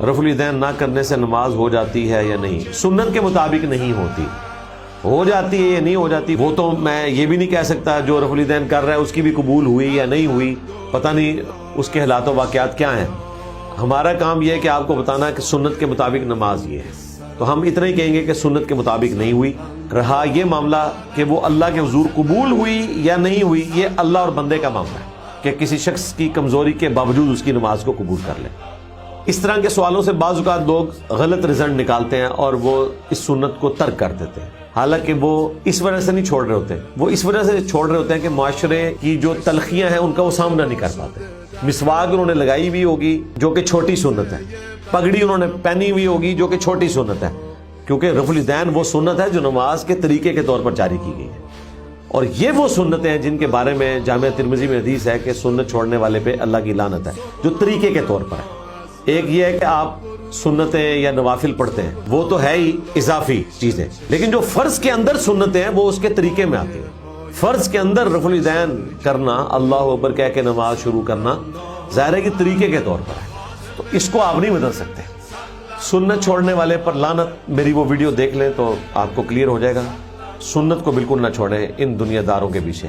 رفع الیدین نہ کرنے سے نماز ہو جاتی ہے یا نہیں؟ سنت کے مطابق نہیں ہوتی، ہو جاتی ہے یا نہیں ہو جاتی وہ تو میں یہ بھی نہیں کہہ سکتا۔ جو رفع الیدین کر رہا ہے اس کی بھی قبول ہوئی یا نہیں ہوئی، پتہ نہیں اس کے حالات و واقعات کیا ہیں۔ ہمارا کام یہ ہے کہ آپ کو بتانا ہے کہ سنت کے مطابق نماز یہ ہے، تو ہم اتنا ہی کہیں گے کہ سنت کے مطابق نہیں ہوئی۔ رہا یہ معاملہ کہ وہ اللہ کے حضور قبول ہوئی یا نہیں ہوئی، یہ اللہ اور بندے کا معاملہ ہے کہ کسی شخص کی کمزوری کے باوجود اس کی نماز کو قبول کر لیں۔ اس طرح کے سوالوں سے بعض اوقات لوگ غلط رزلٹ نکالتے ہیں اور وہ اس سنت کو ترک کر دیتے ہیں، حالانکہ وہ اس وجہ سے نہیں چھوڑ رہے ہوتے، وہ اس وجہ سے چھوڑ رہے ہوتے ہیں کہ معاشرے کی جو تلخیاں ہیں ان کا وہ سامنا نہیں کر پاتے۔ مسواک انہوں نے لگائی ہوئی ہوگی جو کہ چھوٹی سنت ہے، پگڑی انہوں نے پہنی ہوئی ہوگی جو کہ چھوٹی سنت ہے، کیونکہ رفع الیدین وہ سنت ہے جو نماز کے طریقے کے طور پر جاری کی گئی ہے، اور یہ وہ سنتیں ہیں جن کے بارے میں جامعہ ترمذی میں حدیث ہے کہ سنت چھوڑنے والے پہ اللہ کی لعنت ہے، جو طریقے کے طور پر ہے۔ ایک یہ ہے کہ آپ سنتیں یا نوافل پڑھتے ہیں، وہ تو ہے ہی اضافی چیزیں، لیکن جو فرض کے اندر سنتیں ہیں وہ اس کے طریقے میں آتی ہیں۔ فرض کے اندر رفع الیدین کرنا، اللہ اکبر کہہ کے نماز شروع کرنا، ظاہر ہے کہ طریقے کے طور پر ہے، تو اس کو آپ نہیں بدل سکتے۔ سنت چھوڑنے والے پر لعنت، میری وہ ویڈیو دیکھ لیں تو آپ کو کلیئر ہو جائے گا۔ سنت کو بالکل نہ چھوڑیں ان دنیا داروں کے پیچھے۔